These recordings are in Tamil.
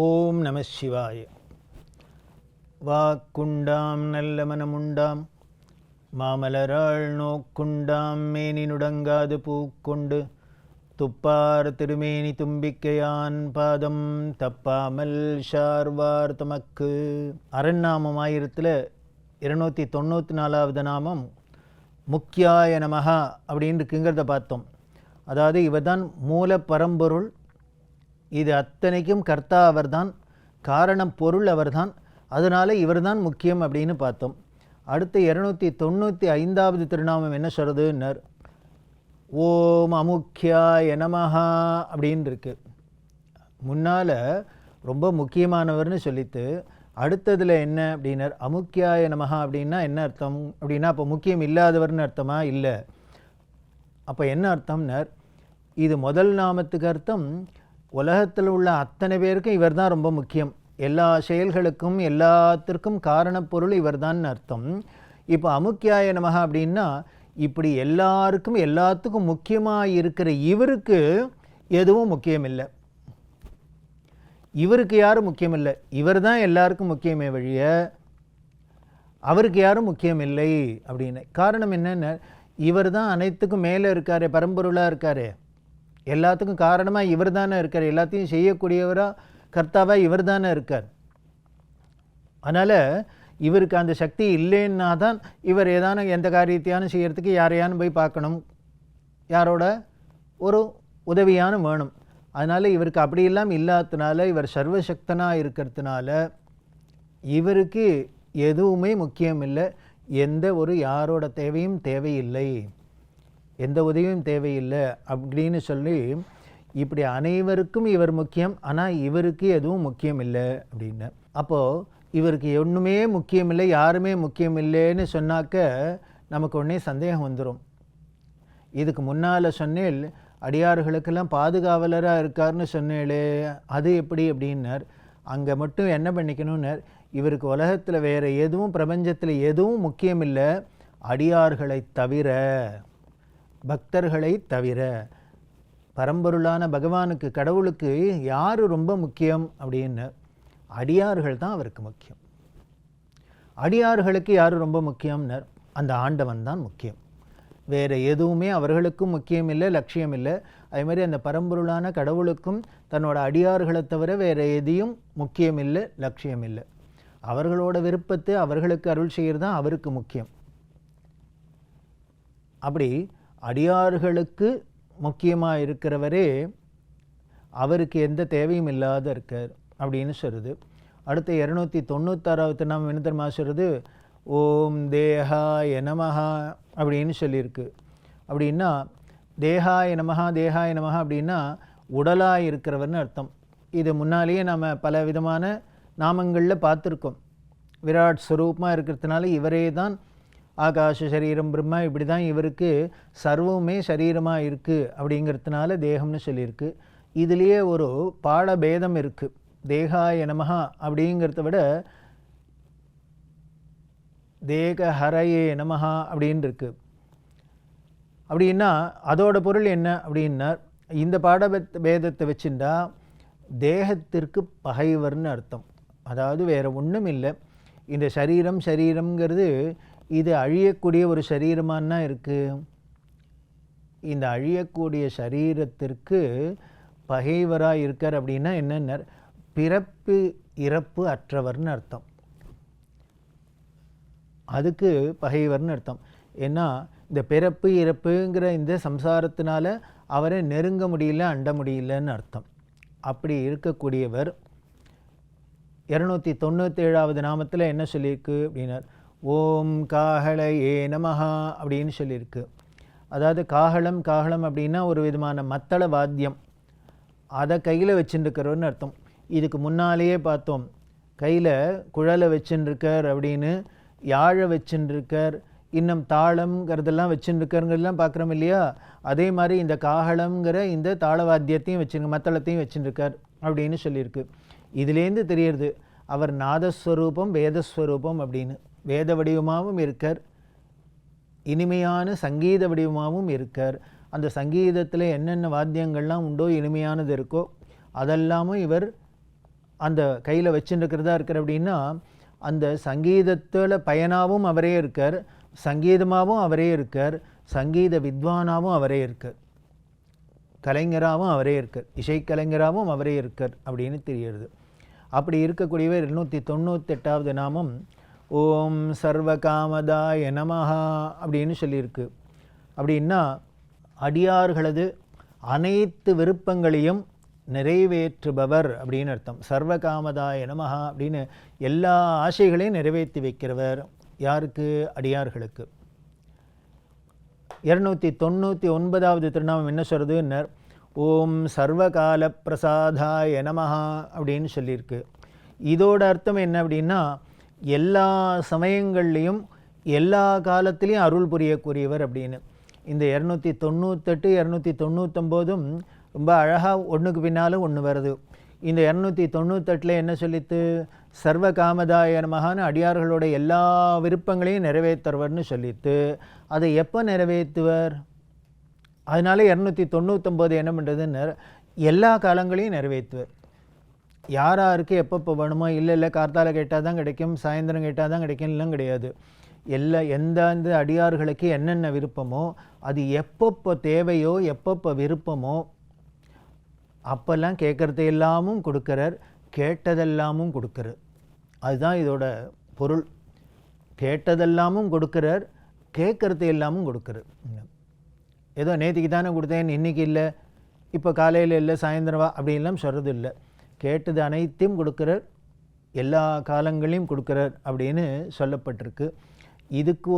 ஓம் நம சிவாய. வாக்குண்டாம் நல்ல மனமுண்டாம் மாமலராள் நோக்குண்டாம் மேனி நுடங்காது பூக்கொண்டு துப்பார் திருமேனி தும்பிக்கையான் பாதம் தப்பாமல் ஷார்வார் தமக்கு. அரண்நாமம் 294வது நாமம் முக்கியாய நமஹா அப்படின்னு இருக்குங்கிறத பார்த்தோம். அதாவது இவர்தான் மூல பரம்பொருள், இது அத்தனைக்கும் கர்த்தா அவர்தான், காரணம் பொருள் அவர்தான், அதனால் இவர்தான் முக்கியம் அப்படின்னு பார்த்தோம். அடுத்து 295வது திருநாமம் என்ன சொல்கிறதுன்னர், ஓம் அமுக்கியாய நமஹா அப்படின்னு இருக்கு. முன்னால் ரொம்ப முக்கியமானவர்னு சொல்லித்து அடுத்ததில் என்ன அப்படின்னர் அமுக்கியாய நமஹா அப்படின்னா என்ன அர்த்தம் அப்படின்னா, அப்போ முக்கியம் இல்லாதவர்னு அர்த்தமா? இல்லை. அப்போ என்ன அர்த்தம்னர், இது முதல் நாமத்துக்கு அர்த்தம் உலகத்தில் உள்ள அத்தனை பேருக்கும் இவர் தான் ரொம்ப முக்கியம், எல்லா செயல்களுக்கும் எல்லாத்திற்கும் காரணப்பொருள் இவர் தான் அர்த்தம். இப்போ அமுக்கியாய நமஹா அப்படின்னா இப்படி எல்லாருக்கும் எல்லாத்துக்கும் முக்கியமாக இருக்கிற இவருக்கு எதுவும் முக்கியம் இல்லை. இவருக்கு யாரும் முக்கியம் இல்லை, இவர் தான் எல்லாருக்கும் முக்கியமே வழிய அவருக்கு யாரும் முக்கியம் இல்லை அப்படின்னு. காரணம் என்னென்ன, இவர் தான் அனைத்துக்கும் மேலே இருக்கார், பரம்பொருளாக இருக்கார், எல்லாத்துக்கும் காரணமாக இவர் தானே இருக்கார், எல்லாத்தையும் செய்யக்கூடியவராக கர்த்தாவாக இவர் தானே இருக்கார். அதனால் இவருக்கு அந்த சக்தி இல்லைன்னா தான் இவர் ஏதான எந்த காரியத்தையானு செய்கிறதுக்கு யாரையானு போய் பார்க்கணும், யாரோட ஒரு உதவியான வேணும். அதனால் இவருக்கு அப்படியெல்லாம் இல்லாததுனால, இவர் சர்வசக்தனாக இருக்கிறதுனால இவருக்கு எதுவுமே முக்கியம் இல்லை, எந்த ஒரு யாரோட தேவையும் தேவையில்லை, எந்த உதவியும் தேவையில்லை அப்படின்னு சொல்லி இப்படி அனைவருக்கும் இவர் முக்கியம், ஆனால் இவருக்கு எதுவும் முக்கியம் இல்லை அப்படின்னு. அப்போது இவருக்கு ஒன்றுமே முக்கியம் இல்லை, யாருமே முக்கியம் இல்லைன்னு சொன்னாக்க நமக்கு உடனே சந்தேகம் வந்துடும். இதுக்கு முன்னால் சொன்னேன் அடியார்களுக்கெல்லாம் பாதுகாவலராக இருக்கார்னு சொன்னேளே, அது எப்படி அப்படின்னார். அங்கே மட்டும் என்ன பண்ணிக்கணும்னார், இவருக்கு உலகத்தில் வேறு எதுவும் பிரபஞ்சத்தில் எதுவும் முக்கியம் இல்லை, அடியார்களை தவிர, பக்தர்களை தவிர. பரம்பொருளான பகவானுக்கு, கடவுளுக்கு யார் ரொம்ப முக்கியம் அப்படின்னு, அடியார்கள் தான் அவருக்கு முக்கியம். அடியார்களுக்கு யார் ரொம்ப முக்கியம்னர், அந்த ஆண்டவன் தான் முக்கியம், வேறு எதுவுமே அவர்களுக்கும் முக்கியம் இல்லை, லட்சியம் இல்லை. அதே மாதிரி அந்த பரம்பொருளான கடவுளுக்கும் தன்னோட அடியார்களை தவிர வேறு எதையும் முக்கியம் இல்லை, லட்சியம் இல்லை. அவர்களோட விருப்பத்தை அவர்களுக்கு அருள் செய்கிறது தான் அவருக்கு முக்கியம். அப்படி அடியார்களுக்கு முக்கியமாக இருக்கிறவரே அவருக்கு எந்த தேவையும் இல்லாத இருக்கார் அப்படின்னு சொல்லுது. அடுத்த 296வது நாம் என்ன தெரியுமா சொல்கிறது, ஓம் தேகாய நமஹா அப்படின்னு சொல்லியிருக்கு. அப்படின்னா தேகாய நமஹா, தேகாய நமஹா அப்படின்னா உடலாக இருக்கிறவர்னு அர்த்தம். இது முன்னாலேயே நம்ம பல விதமான நாமங்களில் பார்த்துருக்கோம். விராட் ஸ்வரூபமாக இருக்கிறதுனால இவரே தான் ஆகாஷ சரீரம் பிரம்மா, இப்படி தான் இவருக்கு சர்வமே சரீரமாக இருக்குது அப்படிங்கிறதுனால தேகம்னு சொல்லியிருக்கு. இதுலேயே ஒரு பாடபேதம் இருக்குது. தேகாய நமஹா அப்படிங்கிறத விட தேகஹரயே நமஹா அப்படின்னு இருக்கு. அப்படின்னா அதோட பொருள் என்ன அப்படின்னா, இந்த பாடபேதத்தை வச்சுட்டா தேகத்திற்கு பகைவர்னு அர்த்தம். அதாவது வேறு ஒன்றும் இல்லை, இந்த சரீரம்ங்கிறது இது அழியக்கூடிய ஒரு சரீரமானா இருக்குது. இந்த அழியக்கூடிய சரீரத்திற்கு பகைவராக இருக்கார். அப்படின்னா என்னென்ன, பிறப்பு இறப்பு அற்றவர்னு அர்த்தம், அதுக்கு பகைவர்னு அர்த்தம். ஏன்னா இந்த பிறப்பு இறப்புங்கிற இந்த சம்சாரத்தினால அவரை நெருங்க முடியல, அண்ட முடியலன்னு அர்த்தம். அப்படி இருக்கக்கூடியவர் 297வது நாமத்தில் என்ன சொல்லியிருக்கு அப்படின்னார், ஓம் காஹளயே நமஹா அப்படின்னு சொல்லியிருக்கு. அதாவது காஹளம் அப்படின்னா ஒரு விதமான மத்தள வாத்தியம், அதை கையில் வச்சுருக்கிறவர்னு அர்த்தம். இதுக்கு முன்னாலேயே பார்த்தோம், கையில் குழலை வச்சுருக்கார் அப்படின்னு, யாழை வச்சுருக்கார், இன்னும் தாளம்ங்கிறதெல்லாம் வச்சுருக்காருங்கிறதெல்லாம் பார்க்குறோம் இல்லையா. அதே மாதிரி இந்த காஹளம்ங்கிற இந்த தாளவாத்தியத்தையும் வச்சுருக்க, மத்தளத்தையும் வச்சுருக்கார் அப்படின்னு சொல்லியிருக்கு. இதுலேருந்து தெரியறது அவர் நாதஸ்வரூபம் வேதஸ்வரூபம் அப்படின்னு. வேத வடிவமாகவும் இருக்கார், இனிமையான சங்கீத வடிவமாகவும் இருக்கார். அந்த சங்கீதத்தில் என்னென்ன வாத்தியங்கள்லாம் உண்டோ, இனிமையானது இருக்கோ அதெல்லாமும் இவர் அந்த கையில் வச்சுருக்கிறதா இருக்கார் அப்படின்னா அந்த சங்கீதத்தில் பயனாகவும் அவரே இருக்கார், சங்கீதமாகவும் அவரே இருக்கார், சங்கீத வித்வானாகவும் அவரே இருக்கார், கலைஞராகவும் அவரே இருக்கார், இசைக்கலைஞராகவும் அவரே இருக்கார் அப்படின்னு தெரிகிறது. அப்படி இருக்கக்கூடியவர் 298வது நாமம் ஓம் சர்வகாமதாய நமஹா அப்படின்னு சொல்லியிருக்கு. அப்படின்னா அடியார்களது அனைத்து விருப்பங்களையும் நிறைவேற்றுபவர் அப்படின்னு அர்த்தம். சர்வகாமதாய நமஹா அப்படின்னு எல்லா ஆசைகளையும் நிறைவேற்றி வைக்கிறவர். யாருக்கு? அடியார்களுக்கு. 299வது திருநாமம் என்ன சொல்கிறதுன்னு ஓம் சர்வகால பிரசாதாய நமஹா அப்படின்னு சொல்லியிருக்கு. இதோட அர்த்தம் என்ன அப்படின்னா எல்லா சமயங்கள்லேயும் எல்லா காலத்திலையும் அருள் புரியக்கூடியவர் அப்படின்னு. இந்த 298 299 ரொம்ப அழகாக ஒன்றுக்கு பின்னாலும் ஒன்று வருது. இந்த 298 என்ன சொல்லித்து? சர்வ காமதாய நமஹான்னு அடியார்களோட எல்லா விருப்பங்களையும் நிறைவேற்றுவர்னு சொல்லித்து. அதை எப்போ நிறைவேற்றுவர்? அதனால 299 என்ன பண்ணுறதுன்னு எல்லா காலங்களையும் நிறைவேற்றுவர். யாராருக்கு எப்பப்போ வேணுமோ, இல்லை கார்த்தால கேட்டால் தான் கிடைக்கும், சாயந்தரம் கேட்டால் தான் கிடைக்கும்லாம் கிடையாது. எந்தெந்த அடியார்களுக்கு என்னென்ன விருப்பமோ அது எப்பப்போ தேவையோ எப்பப்போ விருப்பமோ அப்போல்லாம் கேட்குறது எல்லாமும் கொடுக்குறார், கேட்டதெல்லாமும் கொடுக்குறார். அதுதான் இதோட பொருள். கேட்டதெல்லாமும் கொடுக்குறார், கேட்குறது எல்லாமும் கொடுக்குறார். ஏதோ நேற்றுக்கு தானே கொடுத்தேன், இன்றைக்கி இல்லை, இப்போ காலையில் இல்லை, சாயந்தரம் வா அப்படின்லாம் சொல்கிறது இல்லை. கேட்டது அனைத்தையும் கொடுக்குறார், எல்லா காலங்களையும் கொடுக்குறார் அப்படின்னு சொல்லப்பட்டிருக்கு. இதுக்கு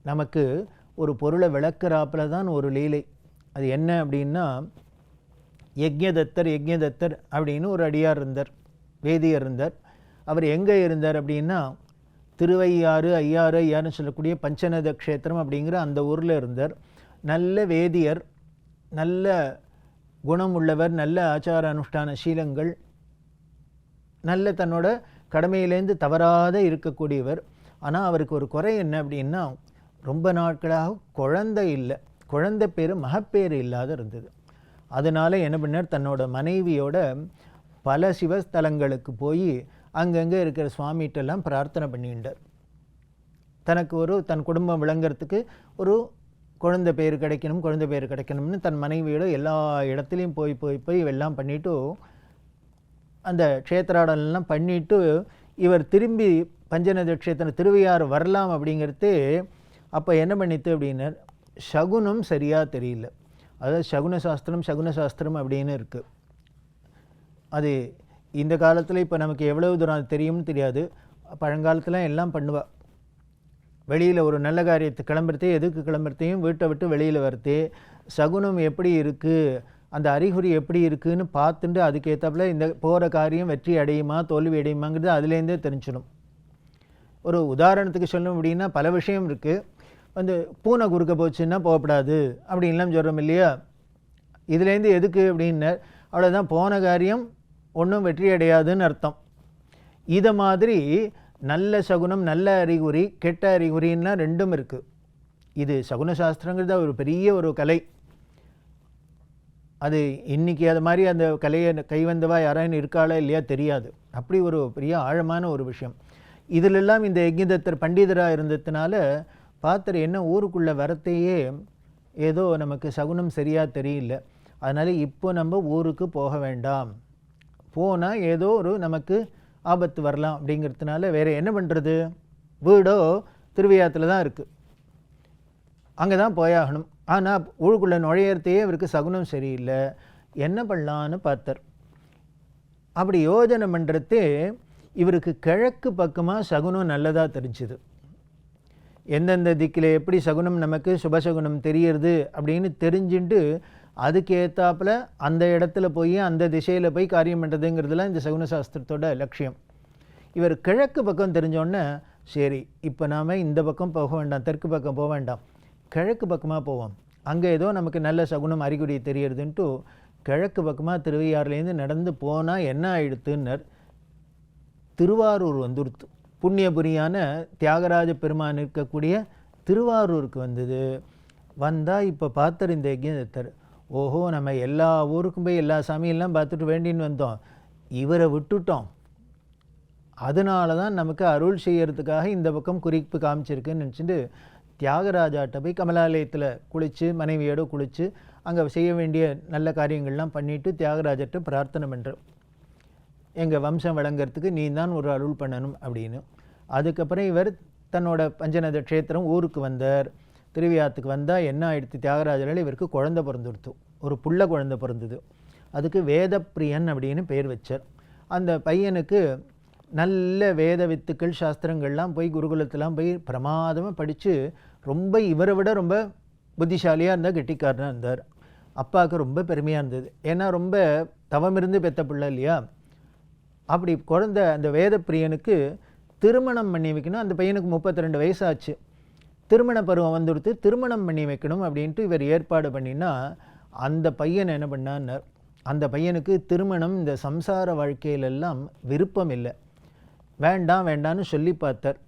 நமக்கு ஒரு பொருளை விளக்குறாப்பில் தான் ஒரு லீலை. அது என்ன அப்படின்னா யஜ்ஞதத்தர் அப்படின்னு ஒரு அடியார் இருந்தார், வேதியர் இருந்தார். அவர் எங்கே இருந்தார் அப்படின்னா திருவையாறு ஐயாறுன்னு சொல்லக்கூடிய பஞ்சநத க்ஷேத்திரம் அப்படிங்கிற அந்த ஊரில் இருந்தார். நல்ல வேதியர், நல்ல குணம் உள்ளவர், நல்ல ஆச்சார அனுஷ்டான சீலங்கள், நல்ல தன்னோட கடமையிலேருந்து தவறாத இருக்கக்கூடியவர். ஆனால் அவருக்கு ஒரு குறை என்ன அப்படின்னா ரொம்ப நாட்களாக குழந்தை இல்லை, குழந்தை பேர் மகப்பேறு இல்லாத இருந்தது. அதனால் என்ன பண்ணார், தன்னோட மனைவியோட பல சிவஸ்தலங்களுக்கு போய் அங்கங்கே இருக்கிற சுவாமிகிட்டெல்லாம் பிரார்த்தனை பண்ணிட்டார். தனக்கு தன் குடும்பம் விளங்கிறதுக்கு ஒரு குழந்தை பேர் கிடைக்கணும்னு தன் மனைவியோட எல்லா இடத்துலையும் போய் எல்லாம் பண்ணிவிட்டு அந்த க்ஷேத்திராடலாம் பண்ணிவிட்டு இவர் திரும்பி பஞ்சநத க்ஷேத்திரம் திருவையாறு வரலாம் அப்படிங்கிறது. அப்போ என்ன பண்ணித்து அப்படின்னா சகுனம் சரியாக தெரியல. அதாவது சகுன சாஸ்திரம் அப்படின்னு இருக்குது. அது இந்த காலத்தில் இப்போ நமக்கு எவ்வளவு தூரம் அது தெரியும்னு தெரியாது. பழங்காலத்தில் எல்லாம் பண்ணுவாள். வெளியில் ஒரு நல்ல காரியத்தை கிளம்புறதே, எதுக்கு கிளம்புறதையும் வீட்டை விட்டு வெளியில் வரதே சகுனம் எப்படி இருக்குது, அந்த அறிகுறி எப்படி இருக்குதுன்னு பார்த்துட்டு அதுக்கேற்றப்பில் இந்த போகிற காரியம் வெற்றி அடையுமா தோல்வி அடையுமாங்கிறது அதுலேருந்தே தெரிஞ்சிடும். ஒரு உதாரணத்துக்கு சொல்லணும் அப்படின்னா பல விஷயம் இருக்குது. பூனை குறுக்க போச்சுன்னா போகப்படாது அப்படின்லாம் சொல்கிறோம் இல்லையா. இதுலேருந்து எதுக்கு அப்படின்னா அவ்வளோதான், போன காரியம் ஒன்றும் வெற்றி அடையாதுன்னு அர்த்தம். இதை மாதிரி நல்ல சகுனம், நல்ல அறிகுறி, கெட்ட அறிகுறின்லாம் ரெண்டும் இருக்குது. இது சகுன சாஸ்திரங்கிறது ஒரு பெரிய ஒரு கலை. அது இன்றைக்கி அது மாதிரி அந்த கலையை கைவந்தவா யாரான்னு இருக்காளா இல்லையா தெரியாது. அப்படி ஒரு பெரிய ஆழமான ஒரு விஷயம். இதிலெல்லாம் இந்த யஜ்ஞதத்தர் பண்டிதராக இருந்ததுனால பார்த்தர் என்ன ஊருக்குள்ளே வரத்தையே ஏதோ நமக்கு சகுனம் சரியாக தெரியல, அதனால் இப்போ நம்ம ஊருக்கு போக வேண்டாம், போனால் ஏதோ நமக்கு ஆபத்து வரலாம் அப்படிங்கிறதுனால வேறு என்ன பண்ணுறது, வீடோ திருவையாத்தில் தான் இருக்குது, அங்கே தான் போயாகணும். ஆனால் ஊருக்குள்ளே நுழையிறதையே இவருக்கு சகுனம் சரியில்லை, என்ன பண்ணலான்னு பார்த்தார். அப்படி யோஜனை பண்ணுறது இவருக்கு கிழக்கு பக்கமாக சகுனம் நல்லதாக தெரிஞ்சுது. எந்தெந்த திக்கில் எப்படி சகுனம் நமக்கு சுபசகுனம் தெரியுறது அப்படின்னு தெரிஞ்சுட்டு அதுக்கேற்றாப்பில் அந்த இடத்துல போய் அந்த திசையில் போய் காரியம் பண்ணுறதுங்கிறதுலாம் இந்த சகுன சாஸ்திரத்தோட லட்சியம். இவர் கிழக்கு பக்கம் தெரிஞ்சோடனே சரி இப்போ நாம் இந்த பக்கம் போக வேண்டாம், தெற்கு பக்கம் போக வேண்டாம், கிழக்கு பக்கமாக போவோம், அங்கே ஏதோ நமக்கு நல்ல சகுனம் அறிகுறி தெரியுறதுன்ட்டு கிழக்கு பக்கமாக திருவையாறுலேருந்து நடந்து போனால் என்ன ஆயிடுத்துன்னர், திருவாரூர் வந்துடுத்து. புண்ணியபுரியான தியாகராஜ பெருமான் இருக்கக்கூடிய திருவாரூருக்கு வந்தது. வந்தால் இப்போ பார்த்தர் இந்த யஜ்ஞதத்தர், ஓஹோ நம்ம எல்லா ஊருக்கும் போய் எல்லா சாமியெல்லாம் பார்த்துட்டு வேண்டின்னு வந்தோம், இவரை விட்டுட்டோம், அதனால தான் நமக்கு அருள் செய்யறதுக்காக இந்த பக்கம் குறிப்பு காமிச்சிருக்குன்னு நினச்சிட்டு தியாகராஜாட்ட போய் கமலாலயத்தில் குளித்து மனைவியோடு குளித்து அங்கே செய்ய வேண்டிய நல்ல காரியங்கள்லாம் பண்ணிவிட்டு தியாகராஜர்கிட்ட பிரார்த்தனை பண்ணுறோம், எங்கள் வம்சம் வழங்கிறதுக்கு நீ தான் ஒரு அருள் பண்ணணும் அப்படின்னு. அதுக்கப்புறம் இவர் தன்னோட பஞ்சநத க்ஷேத்திரம் ஊருக்கு வந்தார். திருவிழாத்துக்கு வந்தால் என்ன ஆயிடுத்து, தியாகராஜரால் இவருக்கு குழந்தை பிறந்துடுத்து, ஒரு புள்ள குழந்தை பிறந்தது. அதுக்கு வேதப்பிரியன் அப்படின்னு பேர் வச்சார். அந்த பையனுக்கு நல்ல வேத வித்துக்கள் சாஸ்திரங்கள்லாம் போய் குருகுலத்தெலாம் போய் பிரமாதமாக படித்து ரொம்ப இவரை விட ரொம்ப புத்திசாலியாக இருந்தால், கெட்டிக்காரனாக இருந்தார். அப்பாவுக்கு ரொம்ப பெருமையாக இருந்தது, ஏன்னா ரொம்ப தவம் இருந்து பெற்ற பிள்ளை இல்லையா. அப்படி குழந்தை அந்த வேதப்பிரியனுக்கு திருமணம் பண்ணி வைக்கணும். அந்த பையனுக்கு 32 வயசாச்சு, திருமண பருவம் வந்துடுத்து, திருமணம் பண்ணி வைக்கணும் அப்படின்ட்டு இவர் ஏற்பாடு பண்ணினா, அந்த பையன் என்ன பண்ணார், அந்த பையனுக்கு திருமணம் இந்த சம்சார வாழ்க்கையிலெல்லாம் விருப்பம் இல்லை, வேண்டாம் வேண்டான்னு சொல்லி பார்த்தார்.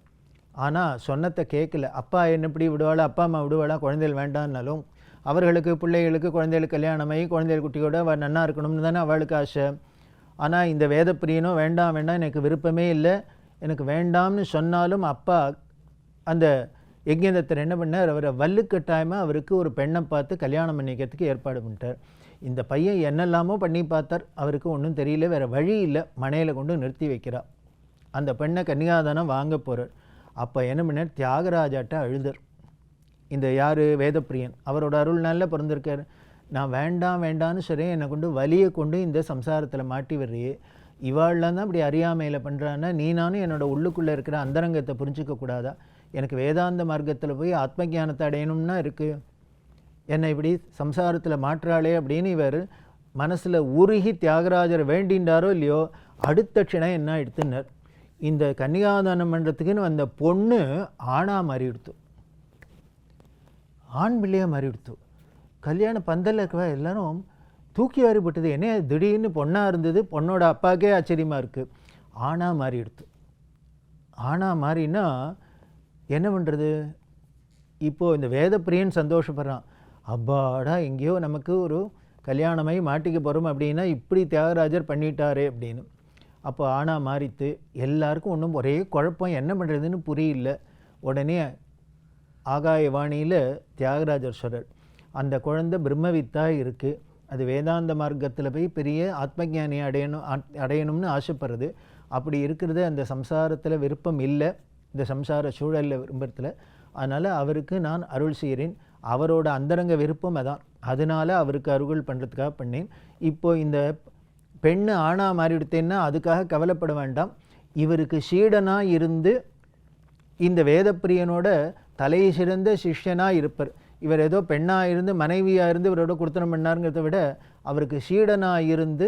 ஆனால் சொன்னத்தை கேட்கல. அப்பா என்ன இப்படி விடுவாளா, அப்பா அம்மா விடுவாளா, குழந்தைகள் வேண்டான்னாலும் அவர்களுக்கு பிள்ளைகளுக்கு குழந்தைகளுக்கு கல்யாணமாகி குழந்தைகள் குட்டியோட நன்னா இருக்கணும்னு தானே அவளுக்கு ஆசை. ஆனால் இந்த வேதப்பிரியனோ வேண்டாம் வேண்டாம் எனக்கு விருப்பமே இல்லை, எனக்கு வேண்டாம்னு சொன்னாலும் அப்பா அந்த யஜ்ஞதத்தர் என்ன பண்ணார், அவரை வல்லுக்கட்டாயமாக அவருக்கு ஒரு பெண்ணை பார்த்து கல்யாணம் பண்ணிக்கிறதுக்கு ஏற்பாடு பண்ணிட்டார். இந்த பையன் என்னெல்லாமோ பண்ணி பார்த்தார், அவருக்கு ஒன்றும் தெரியல, வேறு வழி இல்லை, மனையில் கொண்டு நிறுத்தி வைக்கிறார். அந்த பெண்ணை கன்னிகாதானம் வாங்க போகிறார். அப்போ என்ன பண்ணார், தியாகராஜாட்ட அழுதர். இந்த யார், வேதப்பிரியன், அவரோட அருள்னால பிறந்திருக்கார். நான் வேண்டாம் வேண்டான்னு சரி, என்னை கொண்டு வலியை கொண்டு இந்த சம்சாரத்தில் மாட்டி வர்றியே, இவாள்லாம் தான் இப்படி அறியாமையில் பண்ணுறான்னா, நீ நானும் என்னோட உள்ளுக்குள்ளே இருக்கிற அந்தரங்கத்தை புரிஞ்சிக்க கூடாதா, எனக்கு வேதாந்த மார்க்கத்தில் போய் ஆத்ம ஞானத்தை அடையணும்னா இருக்குது, என்னை இப்படி சம்சாரத்தில் மாற்றாளே அப்படின்னு இவர் மனசில் உருகி தியாகராஜரை வேண்டின்றாரோ இல்லையோ, அடுத்த க்ஷணம் என்ன எடுத்துனர், இந்த கன்னிகாதானம் பண்ணுறதுக்குன்னு வந்த பொண்ணு ஆணாக மாறிடுத்து, ஆண் பிள்ளையாக மாறிடுத்து. கல்யாண பந்தலில் இருக்கிற எல்லாரும் தூக்கி வாரி போட்டது, என்ன திடீர்னு பொண்ணாக இருந்தது, பொண்ணோட அப்பாவுக்கே ஆச்சரியமாக இருக்குது, ஆணாக மாறிடுத்து. ஆணாக மாறினா என்ன பண்ணுறது, இப்போது இந்த வேதப்பிரியன் சந்தோஷப்படுறான், அப்பாடா எங்கேயோ நமக்கு ஒரு கல்யாணமாகி மாட்டிக்க போகிறோம் அப்படின்னா இப்படி தியாகராஜர் பண்ணிட்டாரே அப்படின்னு. அப்போ ஆணாக மாறித்து எல்லாருக்கும் ஒன்றும் ஒரே குழப்பம், என்ன பண்ணுறதுன்னு புரியல. உடனே ஆகாயவாணியில் தியாகராஜர் சொல்றார், அந்த குழந்தை பிரம்மவித்தாக இருக்குது, அது வேதாந்த மார்க்கத்தில் போய் பெரிய ஆத்மஞானியை அடையணும்னு ஆசைப்படுறது, அப்படி இருக்கிறது அந்த சம்சாரத்தில் விருப்பம் இல்லை, இந்த சம்சார சூழலில் விரும்பத்தில், அதனால் அவருக்கு நான் அருள் செய்கிறேன், அவரோட அந்தரங்க விருப்பம் அதான், அதனால் அவருக்கு அருள் பண்ணுறதுக்காக பண்ணேன். இப்போது இந்த பெண்ணு ஆணாக மாறிவிடுத்தேன்னா அதுக்காக கவலைப்பட வேண்டாம், இவருக்கு சீடனாக இருந்து இந்த வேதப்பிரியனோட தலை சிறந்த சிஷ்யனாக இருப்பார். இவர் ஏதோ பெண்ணாக இருந்து மனைவியாக இருந்து இவரோட குடுத்தனம் பண்ணாருங்கிறத விட அவருக்கு சீடனாக இருந்து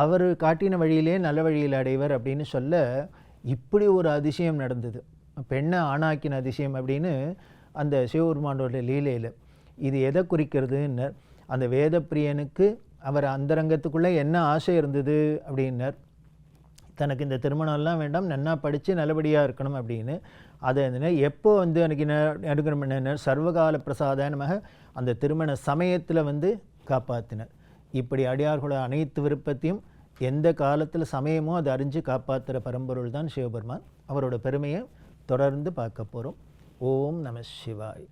அவர் காட்டின வழியிலே நல்ல வழியில் அடைவர் அப்படின்னு சொல்ல, இப்படி ஒரு அதிசயம் நடந்தது, பெண்ணை ஆணாக்கின அதிசயம் அப்படின்னு அந்த சிவபெருமானோட லீலையில். இது எதை குறிக்கிறதுன்னு, அந்த வேதப்பிரியனுக்கு அவர் அந்தரங்கத்துக்குள்ளே என்ன ஆசை இருந்தது அப்படின்னர், தனக்கு இந்த திருமணம்லாம் வேண்டாம், நன்னா படித்து நல்லபடியாக இருக்கணும் அப்படின்னு. அதை எப்போ எனக்கு எடுக்கணும் என்ன சர்வகால பிரசாதனமாக அந்த திருமண சமயத்தில் காப்பாற்றினர். இப்படி அடியார்களோட அனைத்து விருப்பத்தையும் எந்த காலத்தில் சமயமோ அதை அறிஞ்சு காப்பாற்றுற பரம்பொருள் தான் சிவபெருமான். அவரோட பெருமையை தொடர்ந்து பார்க்க போகிறோம். ஓம் நம சிவாய்.